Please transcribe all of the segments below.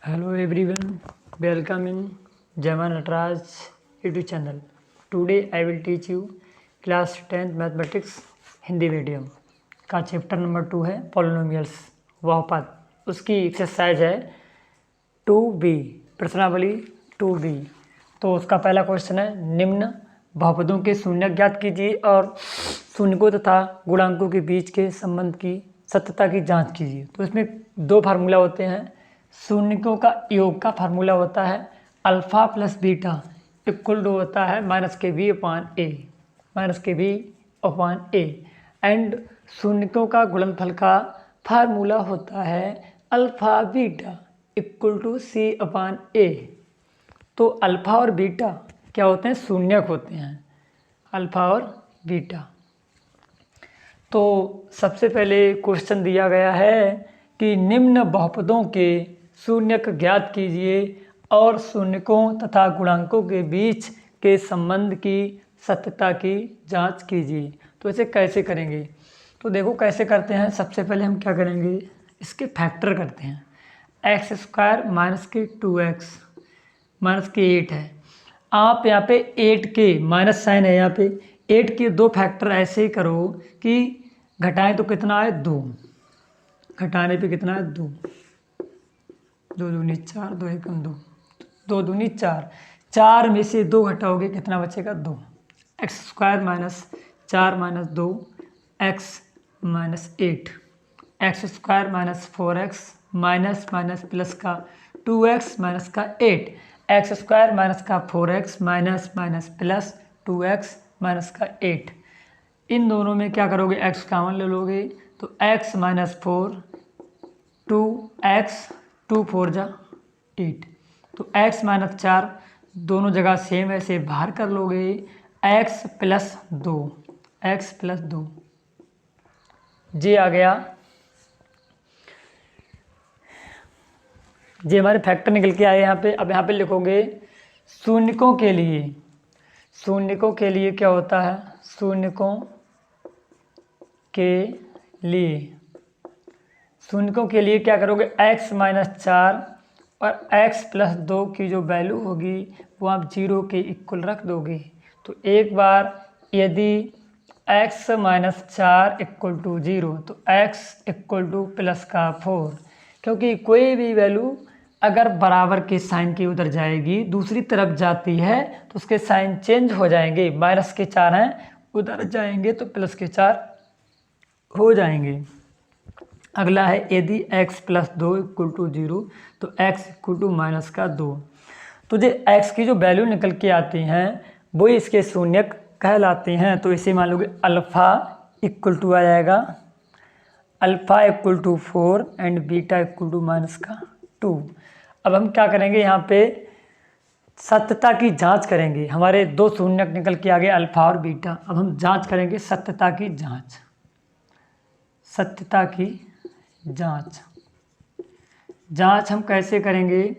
Hello everyone, welcome in Jama Nataraj YouTube channel. Today I will teach you class 10th mathematics Hindi medium का chapter number 2 है polynomials बहुपद। उसकी exercise है 2b, प्रश्नावली 2b। तो उसका पहला क्वेश्चन है, निम्न बहुपदों के शून्यक ज्ञात कीजिए और शून्यकों तथा गुणांकों के बीच के संबंध की सत्यता की जांच कीजिए। तो इसमें दो फार्मूला होते हैं। शून्यकों का योग का फार्मूला होता है alpha plus beta equal to होता है -kb/a एंड शून्यकों का गुणनफल का फार्मूला होता है alpha beta equal to c/a। तो अल्फ़ा और बीटा क्या होते हैं? शून्यक होते हैं, अल्फ़ा और बीटा। तो सबसे पहले क्वेश्चन दिया गया है कि निम्न बहुपदों के शून्यक ज्ञात कीजिए और शून्यकों तथा गुणांकों के बीच के संबंध की सत्यता की जांच कीजिए। तो इसे कैसे करेंगे? तो देखो कैसे करते हैं। सबसे पहले हम क्या करेंगे, इसके फैक्टर करते हैं। x² - 2x -8 है। आप यहाँ पे 8 के माइनस साइन है, यहाँ पे 8 के दो फैक्टर ऐसे ही करो कि घटाएं तो कितना है 2, घटाने पे कितना है 2, 2 दूनी 4, 2 एकम 2, 2 दूनी 4, 4 में से 2 घटाओगे कितना बचेगा 2। x² - 4 - 2 x - 8, x² - 4x minus minus plus का 2x माइनस का 8, x² का 4x minus minus plus 2x minus का 8। इन दोनों में क्या करोगे, x कॉमन ले लोगे तो x - 4 2x 2 4 जा 8। तो x - 4 दोनों जगह सेम ऐसे बाहर कर लोगे x + 2, x + 2 जे आ गया। जे हमारे फैक्टर निकल के आए यहाँ पे। अब यहाँ पे लिखोगे शून्यकों के लिए, शून्यकों के लिए क्या होता है, शून्यकों के लिए, शून्यकों के लिए क्या करोगे, x - 4 और x + 2 की जो वैल्यू होगी वो आप 0 के इक्वल रख दोगे। तो एक बार यदि x - 4 = 0 तो x = +4, क्योंकि कोई भी वैल्यू अगर बराबर के साइन के उधर जाएगी दूसरी तरफ जाती है तो उसके साइन चेंज हो जाएंगे। -4 हैं, उधर जाएंगे तो +4 हो जाएंगे। अगला है यदि x + 2 = 0 तो x = -2। तो जो x की जो वैल्यू निकल के आती हैं वो इसके शून्यक कहलाते हैं। तो इसे मान लोगे अल्फ़ा = आ जाएगा अल्फ़ा = 4 एंड बीटा = -2। अब हम क्या करेंगे, यहाँ पे सत्यता की जांच करेंगे। हमारे दो शून्यक निकल के आ गए अल्फ़ा और बीटा। अब हम जांच करेंगे सत्यता की जांच, सत्यता की जांच। जांच हम कैसे करेंगे,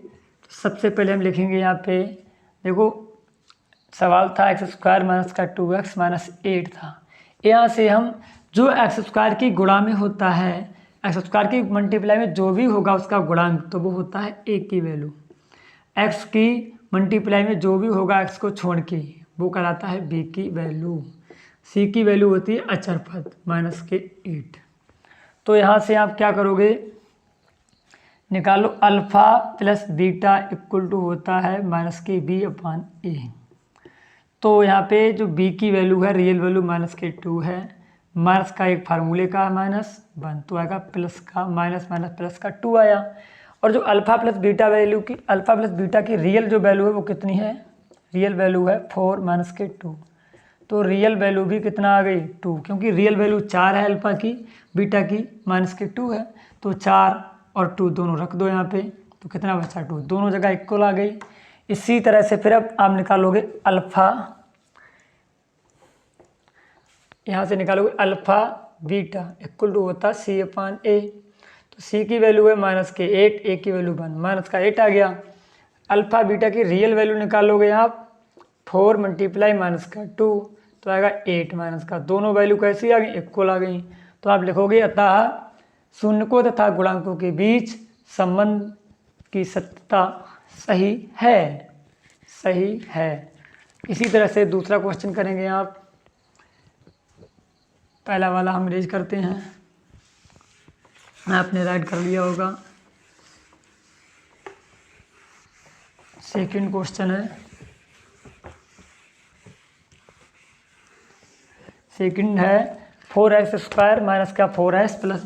सबसे पहले हम लिखेंगे यहाँ पे, देखो सवाल था x² - 2x - 8 था। यहाँ से हम जो x² की गुणा में होता है, x² की मल्टीप्लाई में जो भी होगा उसका गुणांक तो वो होता है a की वैल्यू। x की मल्टीप्लाई में जो भी होगा x को छोड़ के वो कहलाता है b की वैल्यू। c की वैल्यू होती है अचर पद -8। तो यहाँ से आप क्या करोगे, निकालो alpha plus beta equal to होता है -kb/a। तो यहाँ पे जो b की वैल्यू है रियल वैल्यू -2 है, माइनस का एक फार्मूले का -1 तो आएगा, प्लस का माइनस माइनस प्लस का 2 आया। और जो अल्फ़ा प्लस बीटा वैल्यू की, अल्फ़ा प्लस बीटा की रियल जो वैल्यू है वो कितनी है, रियल वैल्यू है 4 - 2। तो रियल वैल्यू भी कितना आ गई 2, क्योंकि रियल वैल्यू 4 है अल्फ़ा की, बीटा की -2 है। तो 4 और 2 दोनों रख दो यहाँ पे, तो कितना बचा 2, दोनों जगह इक्वल आ गई। इसी तरह से फिर अब आप निकालोगे अल्फ़ा, यहाँ से निकालोगे अल्फ़ा बीटा इक्वल टू होता है c/a। तो c की वैल्यू है -8, a की वैल्यू 1, -8 आ गया। अल्फ़ा बीटा की रियल वैल्यू निकालोगे आप 4 × -2 तो आएगा 8 -, दोनों वैल्यू कैसी आ गई, इक्वल आ गई। तो आप लिखोगे अतः शून्यकों तथा गुणांकों के बीच संबंध की सत्यता सही है, सही है। इसी तरह से दूसरा क्वेश्चन करेंगे आप। पहला वाला हम रेज करते हैं, आपने राइट कर लिया होगा। सेकंड क्वेश्चन है, सेकंड है 4x² माइनस का 4s प्लस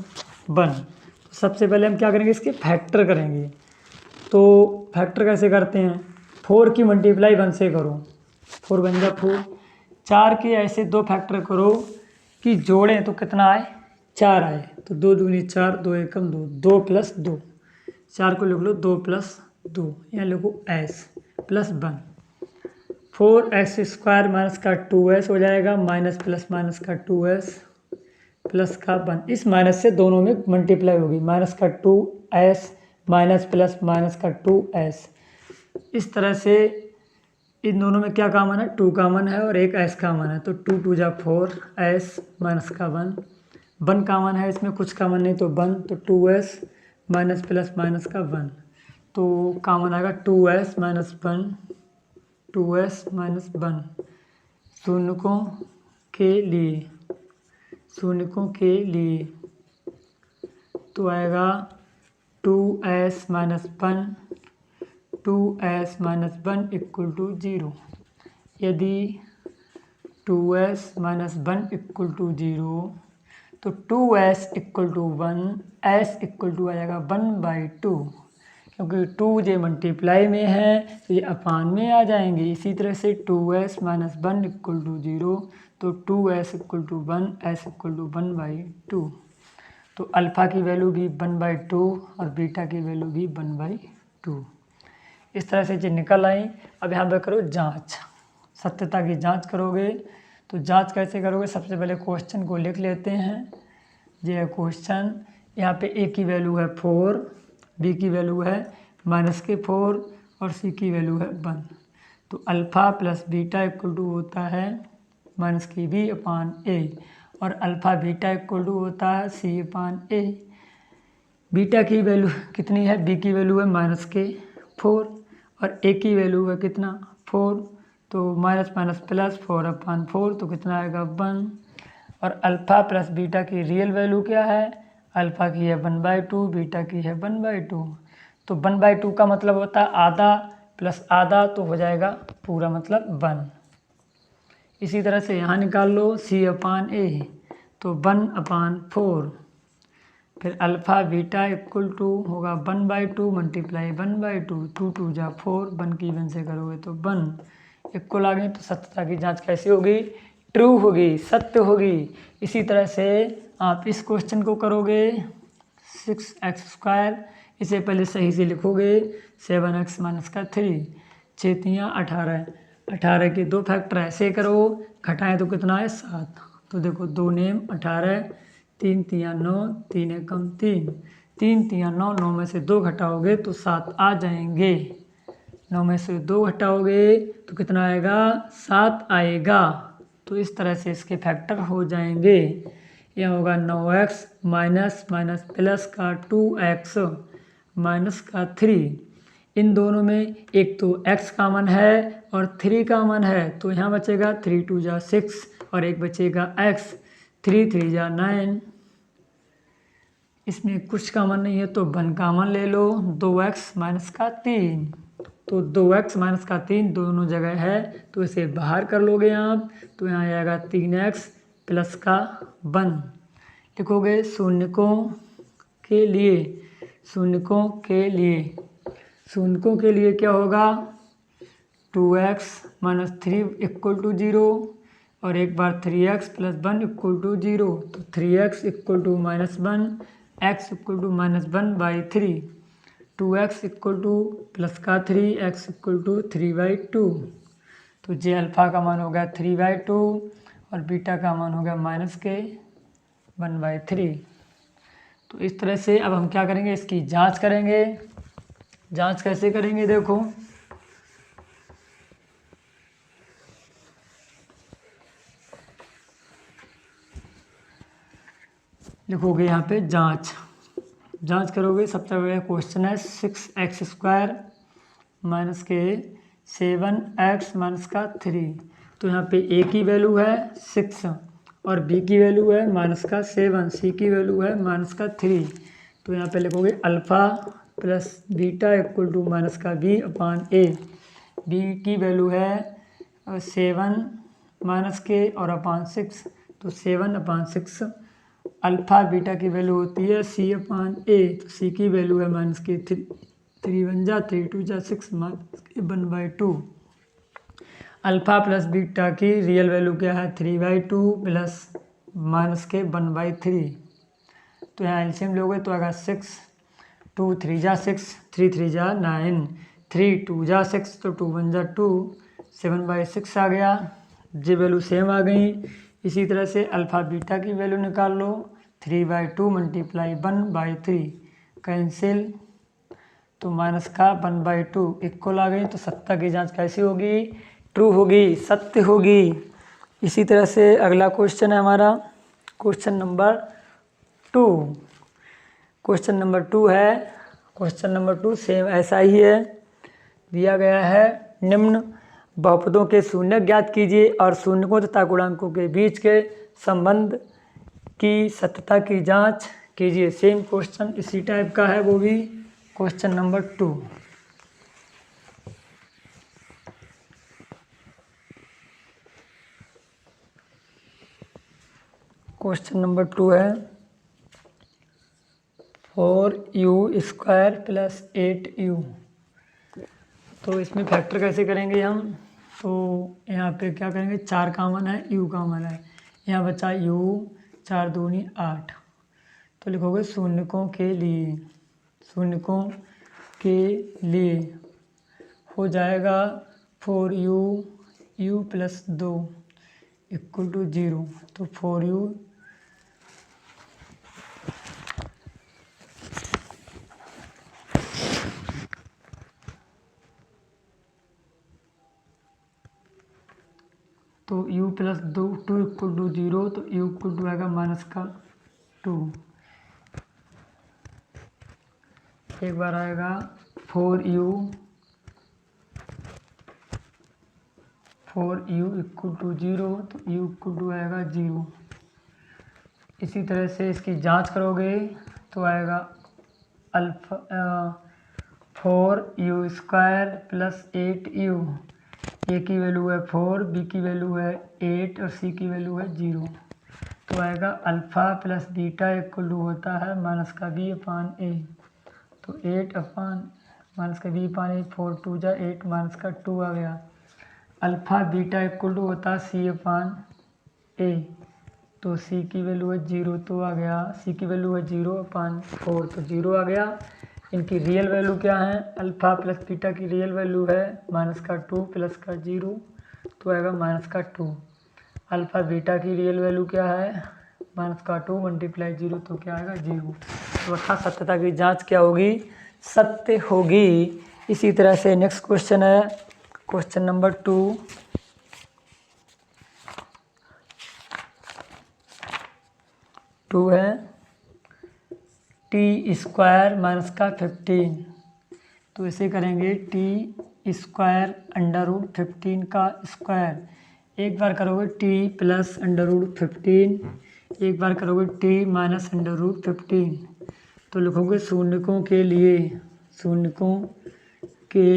1। तो सबसे पहले हम क्या करेंगे, इसके फैक्टर करेंगे। तो फैक्टर कैसे करते हैं, 4 की मल्टीप्लाई 1 से करो, 4 बन जा 4। 4 के ऐसे 2 फैक्टर करो कि जोड़ें तो कितना आए, 4 आए। तो 2 दूनी 4, 2 एकम 2, 2 प्लस 2, 4 को लिख लो 2 प्लस 2, यहाँ लिखो s प्लस 1। 4x² माइनस का 2s हो जाएगा, माइनस प्लस माइनस का 2s प्लस का 1। इस माइनस से दोनों में मल्टीप्लाई होगी, माइनस का 2s माइनस प्लस माइनस का 2s। इस तरह से इन दोनों में क्या कॉमन है, 2 कॉमन है और एक s कॉमन है। तो 2 2 जा 4 s माइनस का 1, 1 कॉमन है, इसमें कुछ कॉमन नहीं तो 1, तो 2s माइनस प्लस माइनस का 1। तो कॉमन आएगा 2s माइनस 1, 2s माइनस 1। शून्यकों के लिए, शून्यकों के लिए तो आएगा 2s minus 1, 2s minus 1 equal to 0। यदि 2s माइनस 1 इक्वल टू 0 तो 2s equal to 1, s equal to आ जाएगा 1/2, क्योंकि 2 ये मल्टीप्लाई में है तो ये अपान में आ जाएंगे। इसी तरह से 2s माइनस 1 इक्वल टू 0, तो 2s equal to 1, s equal to 1/2। तो अल्फ़ा की वैल्यू भी 1/2 और बीटा की वैल्यू भी 1/2। इस तरह से जो निकल आई। अब यहाँ पर करो जांच, सत्यता की जांच करोगे। तो जांच कैसे करोगे, सबसे पहले क्वेश्चन को लिख लेते हैं। ये क्वेश्चन, यहाँ पे a की वैल्यू है 4, b की वैल्यू है -4 और c की वैल्यू है 1। तो alpha plus beta equal to होता है -b/a और अल्फ़ा बीटा इक्वल टू होता है c/a। बीटा की वैल्यू कितनी है, b की वैल्यू है -4 और a की वैल्यू है कितना 4, तो माइनस माइनस प्लस 4/4, तो कितना आएगा 1। और अल्फ़ा प्लस बीटा की रियल वैल्यू क्या है, अल्फ़ा की है 1/2, बीटा की है 1/2। तो 1/2 का मतलब होता है आधा प्लस आधा, तो हो जाएगा पूरा मतलब 1। इसी तरह से यहाँ निकाल लो c/a, तो 1/4। फिर अल्फ़ा बीटा इक्वल टू होगा 1/2 मल्टीप्लाई 1/2, 2 2 जा 4, 1 की 1 से करोगे तो 1 इक्वल आ गई। तो सत्यता की जांच कैसी होगी, ट्रू होगी, सत्य होगी। इसी तरह से आप इस क्वेश्चन को करोगे 6x², इसे पहले सही से लिखोगे 7x माइनस का 3, 6 तियाँ 18, 18 के 2 फैक्टर ऐसे करो, घटाएं तो कितना है 7। तो देखो 2 नेम 18, 3 तियाँ 9, 3 एकम 3, 3 तियाँ 9, 9 में से 2 घटाओगे तो 7 आ जाएंगे। 9 में से 2 घटाओगे तो कितना आएगा, 7 आएगा। तो इस तरह से इसके फैक्टर हो जाएंगे। यह होगा 9x माइनस माइनस प्लस का 2x माइनस का 3। इन दोनों में एक तो x कॉमन है और 3 कॉमन है, तो यहाँ बचेगा 3 2 जा 6 और एक बचेगा x, 3 3 जा 9। इसमें कुछ कॉमन नहीं है तो 1 कॉमन ले लो, 2x माइनस का 3। तो 2x माइनस का 3 दोनों जगह है, तो इसे बाहर कर लोगे आप, तो यहाँ आएगा 3x प्लस का 1। लिखोगे शून्यकों के लिए, शून्यकों के लिए, शून्यकों के लिए क्या होगा, 2x माइनस 3 इक्वल टू 0 और एक बार 3x प्लस 1 इक्वल टू 0। तो 3x equal to -1, x equal to -1/3, 2x equal to plus का 3, x इक्वल टू 3/2। तो जे अल्फ़ा का मान हो गया 3/2 और बीटा का मान हो गया -1/3। तो इस तरह से अब हम क्या करेंगे, इसकी जांच करेंगे। जांच कैसे करेंगे, देखो लिखोगे यहाँ पे जांच, जांच करोगे सबसे बड़ा क्वेश्चन है 6x² माइनस के 7x माइनस का 3। तो यहाँ पे a की वैल्यू है 6 और b की वैल्यू है माइनस का 7, c की वैल्यू है माइनस का 3। तो यहाँ पे लिखोगे alpha plus beta equal to minus का b अपान a। b की वैल्यू है 7 माइनस के और अपान 6, तो 7 अपान 6। अल्फ़ा बीटा की वैल्यू होती है c अपान a, तो c की वैल्यू है माइनस के 3 1 जा 3 2 जा 6 माइनस के 1/2। अल्फ़ा प्लस बीटा की रियल वैल्यू क्या है 3/2 प्लस माइनस के 1/3। तो यहाँ एलसीएम लोगे तो आएगा 6 2 3 जा 6 3 3 जा 9 3 2 जा 6 तो 2 1 जा 2 7/6 आ गया। ये वैल्यू सेम आ गई। इसी तरह से अल्फ़ा बीटा की वैल्यू निकाल लो 3/2 मल्टीप्लाई 1/3 कैंसिल, तो माइनस का 1/2 इक्वल आ गई। तो सत्ता की जांच कैसी होगी, ट्रू होगी, सत्य होगी। इसी तरह से अगला क्वेश्चन है हमारा क्वेश्चन नंबर 2। क्वेश्चन नंबर 2 है, क्वेश्चन नंबर 2 सेम ऐसा ही है। दिया गया है निम्न बहुपदों के शून्य ज्ञात कीजिए और शून्यकों तथा गुणांकों के बीच के संबंध की सत्यता की जांच कीजिए। सेम क्वेश्चन इसी टाइप का है, वो भी क्वेश्चन नंबर 2। क्वेश्चन नंबर 2 है 4u² प्लस 8u। तो इसमें फैक्टर कैसे करेंगे हम, तो यहाँ पे क्या करेंगे 4 कामन है, u कामन है, यहाँ बचा u 4 दूनी 8। तो लिखोगे शून्यकों के लिए, शून्यकों के लिए हो जाएगा 4u u plus 2 equal to 0। तो 4u तो u प्लस 2 इक्वल टू 0, तो u इक्वल टू आएगा माइनस का 2। एक बार आएगा 4u इक्वल टू 0, तो u इक्वल टू आएगा 0। इसी तरह से इसकी जांच करोगे तो आएगा अल्फा 4u² प्लस 8u। ए की वैल्यू है 4, बी की वैल्यू है 8 और सी की वैल्यू है 0। तो आएगा alpha plus beta equal to होता है माइनस का b अपान a। तो 8 अपान माइनस का b अपान a 4 2 जा 8 माइनस का 2 आ गया। अल्फ़ा बीटा इक्वल टू होता है c अपान a, तो c की वैल्यू है 0, तो आ गया c की वैल्यू है 0 अपान 4, तो 0 आ गया। इनकी रियल वैल्यू क्या है, अल्फ़ा प्लस बीटा की रियल वैल्यू है माइनस का 2 प्लस का 0, तो आएगा माइनस का 2। अल्फ़ा बीटा की रियल वैल्यू क्या है माइनस का 2 मल्टीप्लाई 0, तो क्या आएगा 0। तो अर्थात सत्यता की जांच क्या होगी, सत्य होगी। इसी तरह से नेक्स्ट क्वेश्चन है क्वेश्चन नंबर 2। है t² माइनस का 15। तो इसे करेंगे t² √15 का स्क्वायर। एक बार करोगे t प्लस √15, एक बार करोगे t माइनस √15। तो लिखोगे शून्यकों के लिए, शून्यकों के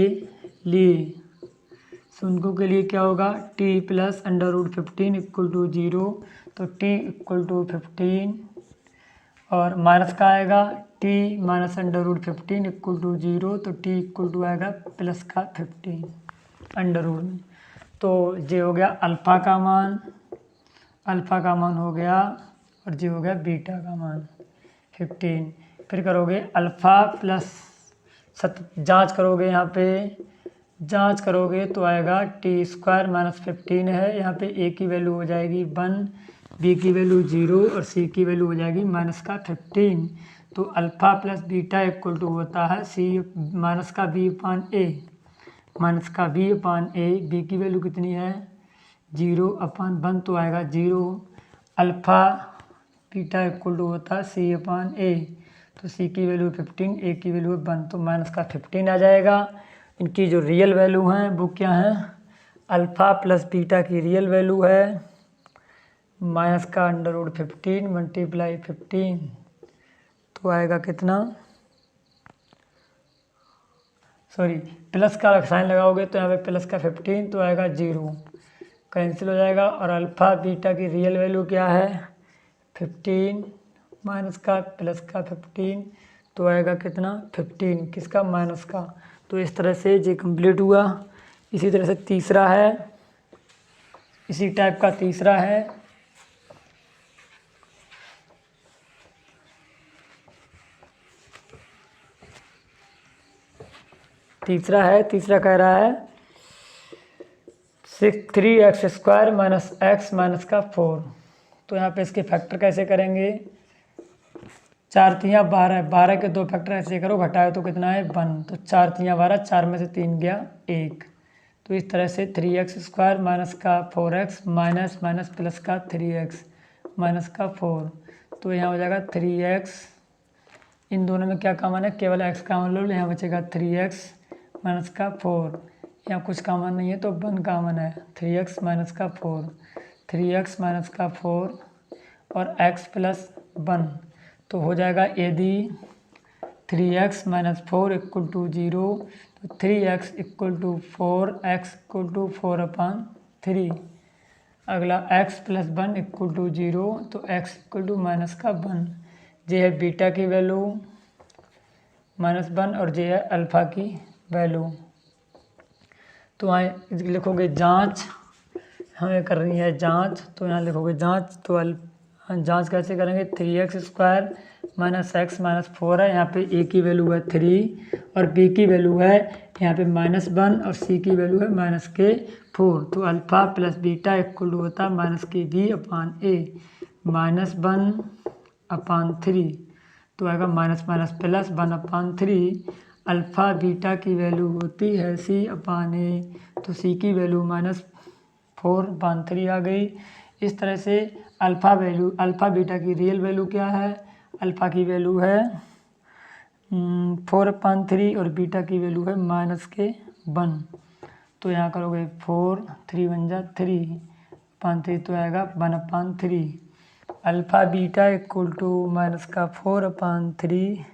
लिए, शून्यकों के लिए क्या होगा t प्लस √15 इक्वल टू 0। तो t इक्वल टू 15 और माइनस का आएगा t माइनस √15 इक्वल टू 0, तो t इक्वल टू आएगा प्लस का 15 अंडर रूट में। तो ये हो गया अल्फ़ा का मान, अल्फ़ा का मान हो गया, और ये हो गया बीटा का मान 15। फिर करोगे अल्फ़ा प्लस जांच करोगे, यहाँ पे जांच करोगे तो आएगा t² माइनस 15 है, यहाँ पे a की वैल्यू हो जाएगी 1, b की वैल्यू 0 और c की वैल्यू हो जाएगी माइनस का 15। तो alpha plus beta equal to होता है c माइनस का b अपान a, माइनस का b अपान a। b की वैल्यू कितनी है 0 अपान 1, तो आएगा 0। अल्फ़ा बीटा इक्वल टू होता है c अपान a, तो सी की वैल्यू 15, ए की वैल्यू 1, तो माइनस का 15 आ जाएगा। इनकी जो रियल वैल्यू हैं वो क्या हैं, अल्फ़ा प्लस बीटा की रियल वैल्यू है माइनस का √15 मल्टीप्लाई 15, तो आएगा कितना, सॉरी प्लस का साइन लगाओगे तो यहाँ पे प्लस का 15 तो आएगा 0, कैंसिल हो जाएगा। और अल्फ़ा बीटा की रियल वैल्यू क्या है 15 माइनस का प्लस का 15 तो आएगा कितना 15, किसका, माइनस का। तो इस तरह से ये कंप्लीट हुआ। इसी तरह से तीसरा है, इसी टाइप का तीसरा है, तीसरा कह रहा है 3x² माइनस x माइनस का 4। तो यहाँ पे इसके फैक्टर कैसे करेंगे, 4 तियाँ 12, 12 के 2 फैक्टर ऐसे करो, घटाए तो कितना है 1, तो 4 तियाँ 12, 4 में से 3 गया 1। तो इस तरह से 3x² माइनस का 4x माइनस माइनस प्लस का 3x माइनस का 4, तो यहाँ हो जाएगा 3x, इन दोनों में क्या कॉमन है, केवल x कॉमन लो, यहाँ बचेगा 3x माइनस का 4, यहाँ कुछ कॉमन नहीं है तो 1 कॉमन है, 3x माइनस का 4, 3x माइनस का 4 और x प्लस 1, तो हो जाएगा यदि 3x माइनस 4 इक्वल टू 0 तो 3x equal to 4, x equal to 4/3। अगला x प्लस 1 इक्वल टू 0 तो x इक्वल टू माइनस का 1। ये है बीटा की वैल्यू -1 और ये है अल्फ़ा की वैल्यू। तो यहाँ लिखोगे जांच, हमें करनी है जांच, तो यहाँ लिखोगे जांच, तो जांच कैसे करेंगे, 3x² माइनस x माइनस 4 है, यहाँ पे a की वैल्यू है 3 और b की वैल्यू है यहाँ पे -1 और c की वैल्यू है -4। तो alpha plus beta equal to होता है -b/a, -1/3, तो आएगा minus minus plus 1/3। Alpha beta की वैल्यू होती है c/a, तो c की वैल्यू -4/3 आ गई। इस तरह से अल्फ़ा बीटा की रियल वैल्यू क्या है, अल्फ़ा की वैल्यू है 4/3 और बीटा की वैल्यू है -1। तो यहाँ करोगे 4, 3 × 1 = 3/3, तो आएगा 1/3। Alpha beta equal to -4/3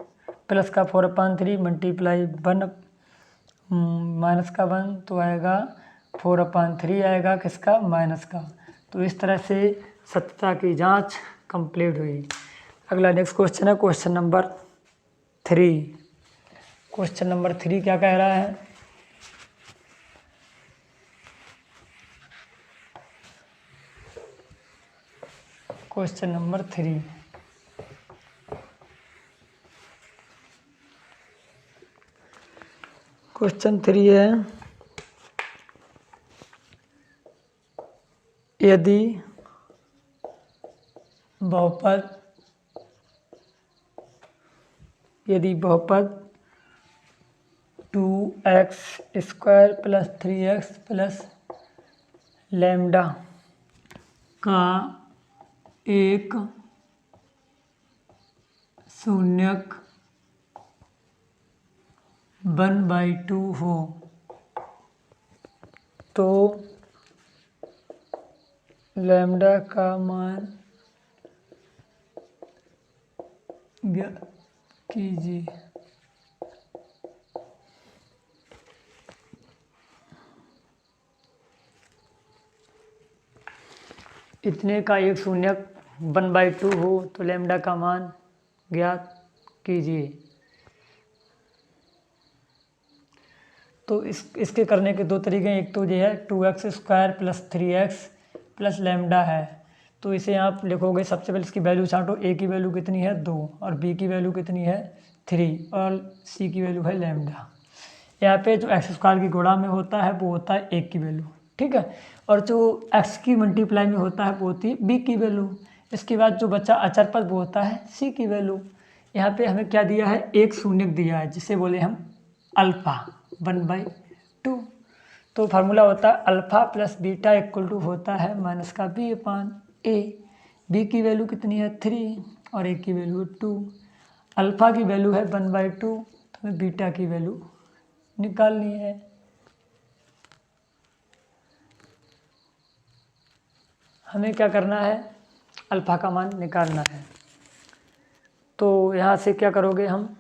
plus का 4/3 मल्टीप्लाई 1 -1, तो आएगा 4/3 आएगा, किसका, माइनस का। तो इस तरह से सत्यता की जांच कंप्लीट हुई। अगला नेक्स्ट क्वेश्चन है क्वेश्चन नंबर 3। क्वेश्चन नंबर 3 क्या कह रहा है, क्वेश्चन नंबर 3 क्वेश्चन 3 है, यदि बहुपद 2x² plus 3x plus lambda का एक शून्यक 1/2 हो तो लैम्डा का मान ज्ञात कीजिए। इतने का एक शून्यक 1/2 हो तो लैम्डा का मान ज्ञात कीजिए। तो इसके करने के दो तरीके हैं, एक तो ये है 2x² plus 3x plus lambda है, तो इसे आप लिखोगे, सबसे पहले इसकी वैल्यू छांटो, a की वैल्यू कितनी है 2 और b की वैल्यू कितनी है 3 और c की वैल्यू है लैम्डा। यहाँ पे जो x² की गुणा में होता है वो होता है 1 की वैल्यू, ठीक है, और जो x की मल्टीप्लाई में होता है वो होती है b की वैल्यू। इसके बाद जो बच्चा अचर पद वो होता है c की वैल्यू। यहाँ पे हमें क्या दिया है, एक शून्यक दिया है जिसे बोले हम अल्फ़ा 1/2। तो फार्मूला होता है alpha plus beta equal to होता है -b/a। b की वैल्यू कितनी है 3 और a की वैल्यू है 2। अल्फ़ा की वैल्यू है 1/2, तो हमें बीटा की वैल्यू निकालनी है। हमें क्या करना है, अल्फ़ा का मान निकालना है। तो यहाँ से क्या करोगे, हम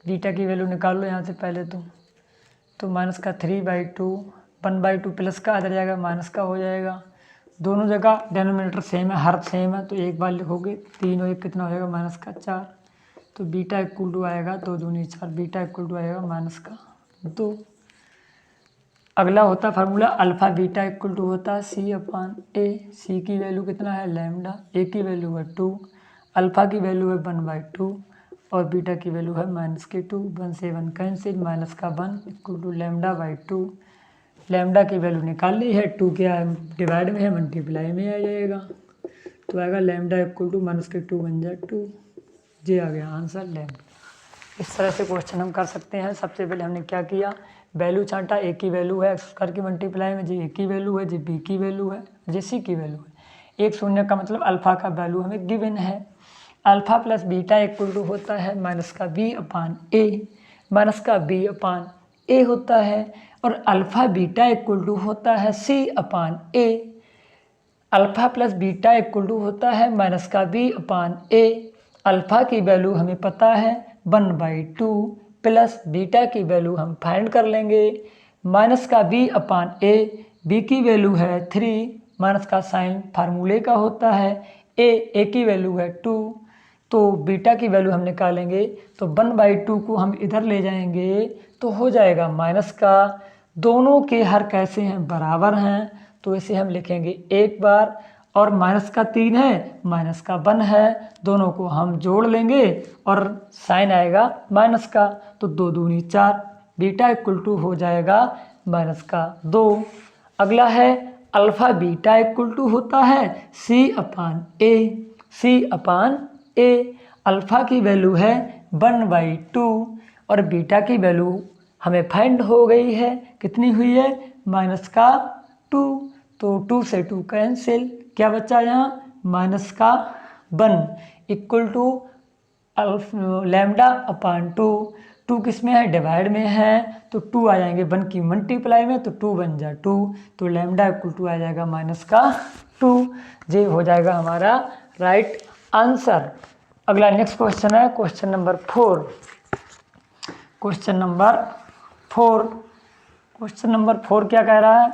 बीटा की वैल्यू निकाल लो यहाँ से पहले तो माइनस का 3/2, 1/2 प्लस का आ जाएगा, माइनस का हो जाएगा। दोनों जगह डिनोमिनेटर सेम है, हर सेम है, तो एक बार लिखोगे 3 और 1 कितना हो जाएगा, माइनस का 4। तो बीटा इक्वल टू आएगा 2 दूनी 4, बीटा इक्वल टू आएगा माइनस का 2। अगला होता formula alpha beta equal to होता है C/A। सी की वैल्यू कितना है लैम्डा, ए की वैल्यू है 2, अल्फ़ा की वैल्यू है 1/2 और बीटा की वैल्यू है माइनस के 2। 1 से 1 कैंसिल, माइनस का 1 इक्वल टू लैम्डा/2। लैम्डा की वैल्यू निकाल ली है, 2 क्या है डिवाइड में है, मल्टीप्लाई में आ जाएगा, तो आएगा लैम्डा इक्वल टू माइनस के 2 बन जाए 2। ये आ गया आंसर लैम्डा। इस तरह से क्वेश्चन हम कर सकते हैं। सबसे पहले हमने क्या किया, वैल्यू छांटा, ए की वैल्यू है एक्स स्क्वायर की मल्टीप्लाई में, जी ए की वैल्यू है, जी बी की वैल्यू है, जी सी की वैल्यू है। एक शून्य का मतलब अल्फ़ा का वैल्यू हमें गिवन है। Alpha plus beta equal to होता है माइनस का B/A, माइनस का B/A होता है, और अल्फ़ा बीटा इक्वल टू होता है C/A। Alpha plus beta equal to होता है माइनस का B/A। अल्फ़ा की वैल्यू हमें पता है 1/2 प्लस बीटा की वैल्यू हम फाइंड कर लेंगे, माइनस का B/A। बी की वैल्यू है 3, माइनस का साइन फार्मूले का होता है, ए की वैल्यू है 2, तो बीटा की वैल्यू हम निकालेंगे, तो 1/2 को हम इधर ले जाएंगे तो हो जाएगा माइनस का, दोनों के हर कैसे हैं बराबर हैं, तो इसे हम लिखेंगे एक बार, और माइनस का 3 है, माइनस का 1 है, दोनों को हम जोड़ लेंगे और साइन आएगा माइनस का, तो 2 दूनी 4, बीटा इक्वल टू हो जाएगा माइनस का 2। अगला है अल्फ़ा बीटा इक्वल टू होता है C/A। C/A अल्फ़ा की वैल्यू है 1/2 और बीटा की वैल्यू हमें फाइंड हो गई है, कितनी हुई है माइनस का 2, तो 2 से 2 कैंसिल, क्या बचा यहाँ माइनस का 1 इक्वल टू लैम्डा/2। 2 किस में है डिवाइड में है, तो 2 आ जाएंगे 1 की मल्टीप्लाई में, तो 2 बन जाए 2, तो लैम्डा इक्वल टू आ जाएगा माइनस का 2। ये हो जाएगा हमारा राइट आंसर। अगला नेक्स्ट क्वेश्चन है क्वेश्चन नंबर 4। क्वेश्चन नंबर 4 क्या कह रहा है,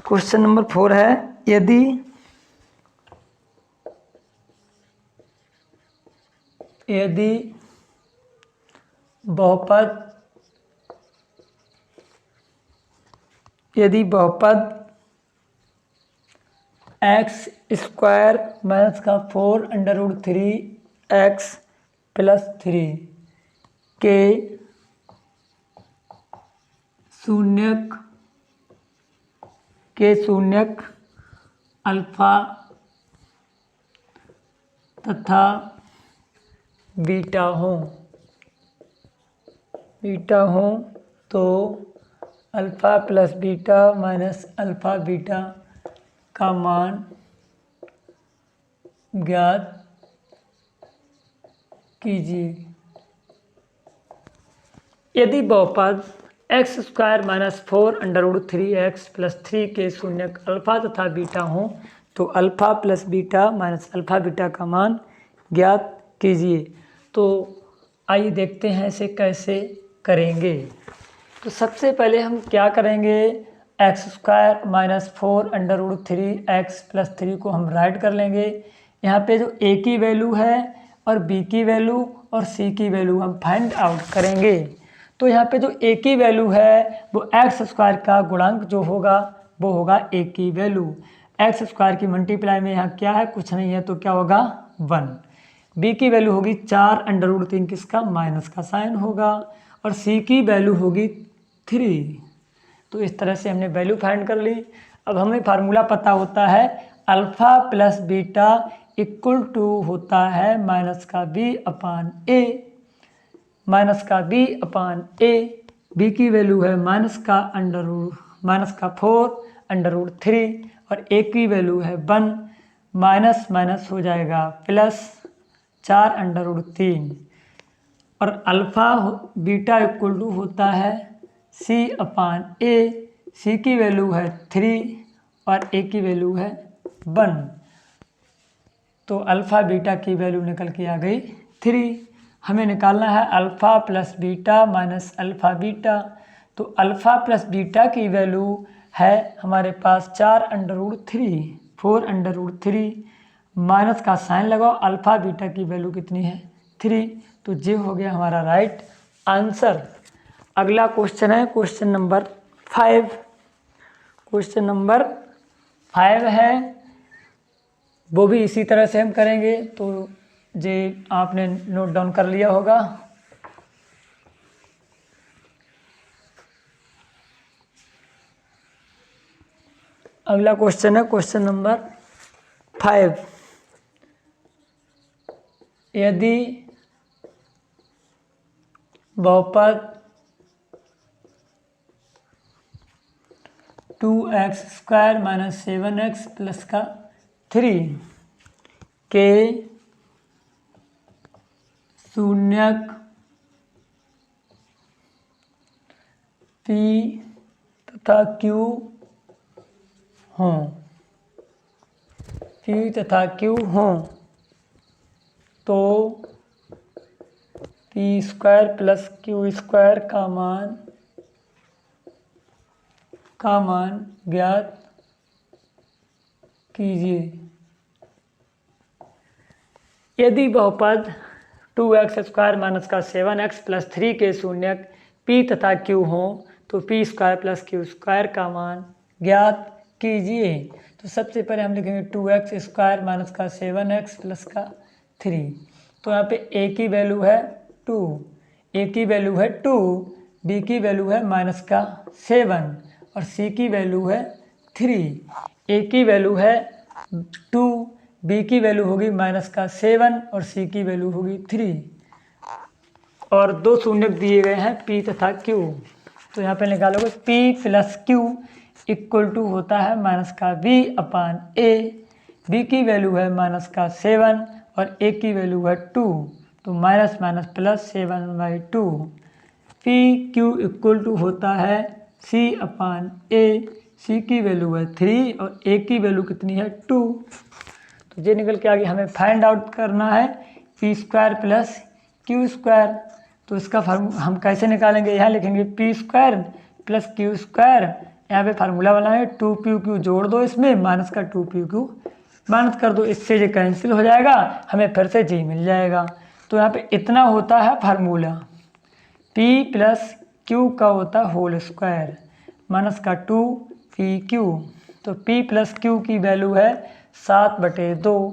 क्वेश्चन नंबर 4 है यदि बहुपद एक्स स्क्वायर माइनस का 4√3x प्लस 3 के शून्यक अल्फा तथा बीटा हो तो alpha plus beta minus alpha beta का मान ज्ञात कीजिए। यदि बहुपद x square minus 4√3x plus 3 के शून्यक अल्फ़ा तथा बीटा हो तो alpha plus beta minus alpha beta का मान ज्ञात कीजिए। तो आइए देखते हैं इसे कैसे करेंगे। तो सबसे पहले हम क्या करेंगे, x square minus 4√3x plus 3 को हम राइट कर लेंगे। यहाँ पे जो ए की वैल्यू है और बी की वैल्यू और सी की वैल्यू हम फाइंड आउट करेंगे। तो यहाँ पे जो ए की वैल्यू है वो एक्स स्क्वायर का गुणांक जो होगा वो होगा ए की वैल्यू। एक्स स्क्वायर की मल्टीप्लाई में यहाँ क्या है, कुछ नहीं है, तो क्या होगा 1। बी की वैल्यू होगी 4√3 किसका माइनस का साइन होगा, और सी की वैल्यू होगी 3। तो इस तरह से हमने वैल्यू फाइंड कर ली। अब हमें फार्मूला पता होता है alpha plus beta equal to होता है माइनस का B/A, माइनस का B/A। बी की वैल्यू है माइनस का 4 √3 और a की वैल्यू है 1, माइनस माइनस हो जाएगा प्लस 4√3 और अल्फ़ा बीटा इक्वल टू होता है C/A। C की वैल्यू है 3 और A की वैल्यू है 1, तो अल्फ़ा बीटा की वैल्यू निकल के आ गई 3। हमें निकालना है alpha plus beta minus alpha beta. तो अल्फ़ा प्लस बीटा की वैल्यू है हमारे पास 4√3, 4√3 माइनस का साइन लगाओ, अल्फ़ा बीटा की वैल्यू कितनी है 3, तो ये हो गया हमारा राइट आंसर। अगला क्वेश्चन है क्वेश्चन नंबर 5। क्वेश्चन नंबर 5 है, वो भी इसी तरह से हम करेंगे, तो ये आपने नोट डाउन कर लिया होगा। अगला क्वेश्चन है क्वेश्चन नंबर 5। यदि बहुपद 2x² माइनस 7x प्लस का 3 के शून्यक P तथा Q हों, P तथा Q हों, तो P² प्लस Q² का मान ज्ञात कीजिए। यदि बहुपद 2x² माइनस का 7x प्लस 3 के शून्यक P तथा Q हों, तो P² प्लस Q² का मान ज्ञात कीजिए। तो सबसे पहले हम लिखेंगे 2x² माइनस का 7x प्लस का 3। तो यहाँ पे a की वैल्यू है 2, a की वैल्यू है 2, b की वैल्यू है माइनस का 7 और c की वैल्यू है 3। a की वैल्यू है 2, b की वैल्यू होगी माइनस का 7 और c की वैल्यू होगी 3 और दो शून्यक दिए गए हैं p तथा q। तो यहाँ पे निकालोगे p plus q equal to होता है माइनस का v/a। b की वैल्यू है माइनस का 7 और a की वैल्यू है 2, तो minus minus plus 7/2। P Q equal to होता है c/a। c की वैल्यू है 3 और a की वैल्यू कितनी है 2। तो ये निकल के आगे हमें फाइंड आउट करना है P² प्लस Q²। तो इसका हम कैसे निकालेंगे, यहाँ लिखेंगे P² प्लस Q²। यहाँ पे फार्मूला बनाएंगे 2PQ जोड़ दो, इसमें माइनस का 2PQ माइनस कर दो, इससे ये कैंसिल हो जाएगा, हमें फिर से जी मिल जाएगा। तो यहाँ पे इतना होता है फार्मूला, P प्लस Q का होता है होल स्क्वायर माइनस का 2PQ। तो P प्लस Q की वैल्यू है 7/2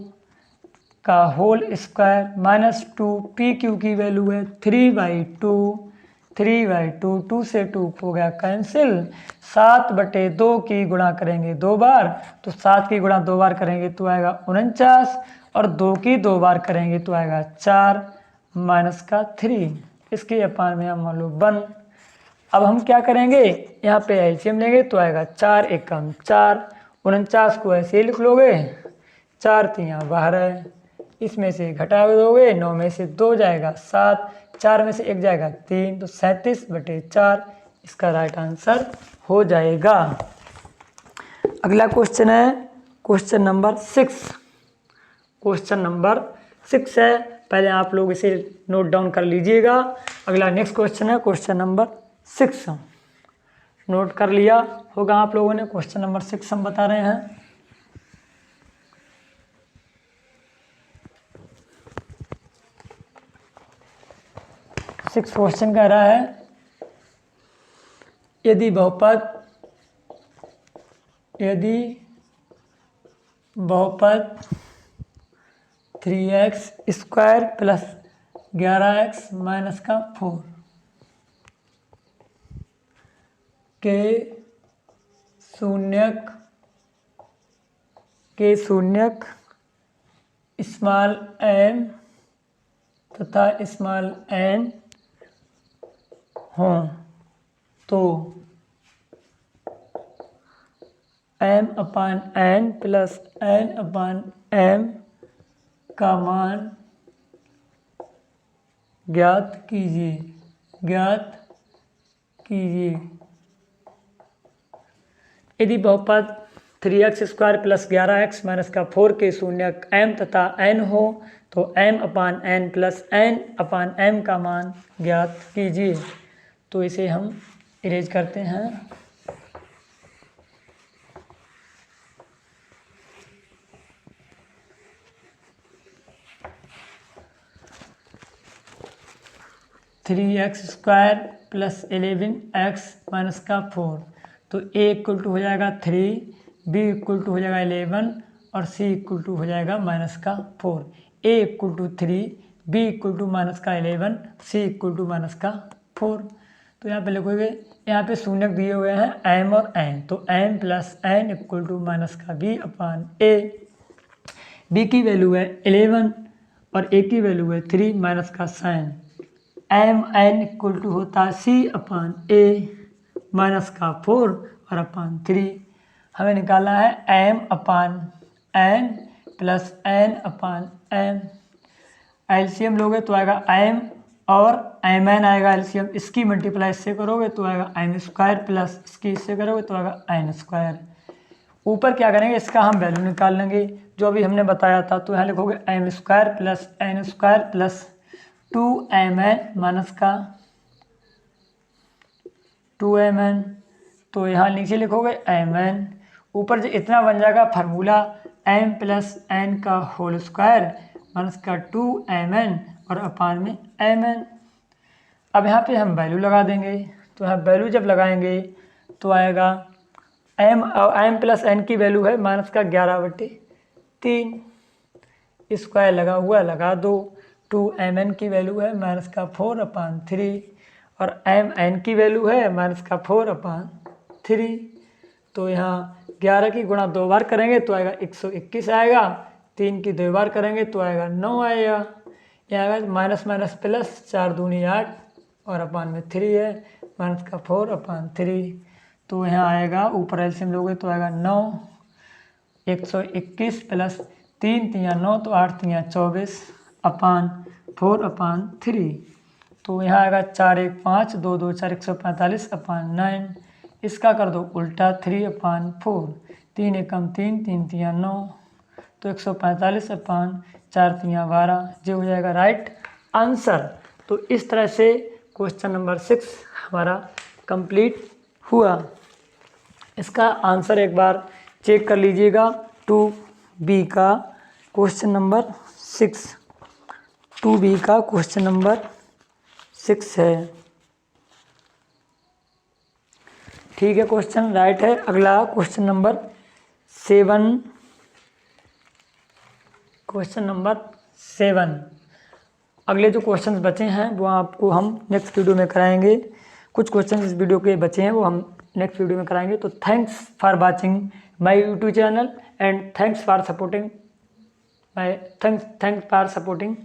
का होल स्क्वायर माइनस 2PQ की वैल्यू है 3/2, 3/2, 2 से 2 हो गया कैंसिल। 7/2 की गुणा करेंगे 2 बार, तो 7 की गुणा 2 बार करेंगे तो आएगा 49 और 2 की 2 बार करेंगे तो आएगा 4 माइनस का 3, इसके अपान में हम मान लो 1। अब हम क्या करेंगे, यहाँ पे एलसीएम लेंगे तो आएगा 4 एकम 4, 49 को ऐसे ही लिख लोगे, 4 3 12, इसमें से घटा दोगे 9 में से 2 जाएगा 7, 4 में से 1 जाएगा 3, तो 37/4 इसका राइट आंसर हो जाएगा। अगला क्वेश्चन है क्वेश्चन नंबर 6। क्वेश्चन नंबर 6 है, पहले आप लोग इसे नोट डाउन कर लीजिएगा। अगला नेक्स्ट क्वेश्चन है क्वेश्चन नंबर 6। नोट कर लिया होगा आप लोगों ने, क्वेश्चन नंबर 6 हम बता रहे हैं। सिक्स क्वेश्चन कह रहा है, यदि बहुपद 3x² प्लस 11x माइनस का 4 के शून्यक स्मॉल m तथा स्मॉल n हों, तो m अपान n प्लस n अपान m का मान ज्ञात कीजिए। यदि बहुपद 3x² प्लस 11x माइनस का 4 के शून्यक m तथा n हो तो m अपान n प्लस n अपान m का मान ज्ञात कीजिए। तो इसे हम इरेज करते हैं। Three x square plus 11x minus का 4 तो a इक्वल टू हो जाएगा 3, b इक्वल टू हो जाएगा 11 और c इक्वल टू हो जाएगा माइनस का 4। a equal to 3, b equal to minus का 11, c इक्वल टू माइनस का 4। तो यहाँ पे लिखोगे, यहाँ पे शून्यक दिए हुए हैं m और n, तो m plus n equal to minus का b अपान a। b की वैल्यू है 11 और a की वैल्यू है 3 माइनस का sign. M N equal to होता है सी अपान ए माइनस का 4 और अपान 3। हमें निकालना है एम अपान एन प्लस एन अपान एम। एलसीएम लोगे तो आएगा एम और एम एन आएगा एलसीएम, इसकी मल्टीप्लाई इससे करोगे तो आएगा एम स्क्वायर प्लस इसकी इससे करोगे तो आएगा एन स्क्वायर। ऊपर क्या करेंगे, इसका हम वैल्यू निकाल लेंगे जो अभी हमने बताया था। तो यहाँ लिखोगे M square plus N square plus 2mn minus का 2mn। तो यहाँ नीचे लिखोगे mn, ऊपर जो इतना बन जाएगा फार्मूला m प्लस n का होल स्क्वायर माइनस का 2mn और अपान में mn। अब यहाँ पे हम वैल्यू लगा देंगे। तो यहाँ वैल्यू जब लगाएंगे तो आएगा m प्लस n की वैल्यू है माइनस का 11/3, स्क्वायर लगा हुआ लगा दो। 2mn की वैल्यू है माइनस का 4/3 और mn की वैल्यू है माइनस का 4/3। तो यहाँ 11 की गुणा 2 बार करेंगे तो आएगा 121 आएगा, 3 की 2 बार करेंगे तो आएगा 9 आएगा। यहाँ आएगा माइनस माइनस प्लस 4 दूनी 8 और अपान में 3 है माइनस का 4/3। तो यहाँ आएगा ऊपर एलसीएम लोगे तो आएगा 9, 121 प्लस 3 3 9 तो 8 3 24 अपान 4/3। तो यहाँ आएगा 4 1 5 2 2 4 145 अपान 9। इसका कर दो उल्टा 3/4, 3 एकम 3 3 3 9 तो 145 अपान 4 3 12 जो हो जाएगा राइट आंसर। तो इस तरह से क्वेश्चन नंबर 6 हमारा कंप्लीट हुआ। इसका आंसर एक बार चेक कर लीजिएगा। 2B का क्वेश्चन नंबर 6, 2B का क्वेश्चन नंबर 6 है। ठीक है, क्वेश्चन राइट है। अगला क्वेश्चन नंबर 7, क्वेश्चन नंबर 7। अगले जो क्वेश्चंस बचे हैं वो आपको हम नेक्स्ट वीडियो में कराएंगे। कुछ क्वेश्चन इस वीडियो के बचे हैं वो हम नेक्स्ट वीडियो में कराएंगे। तो thanks for watching my YouTube channel and thanks for supporting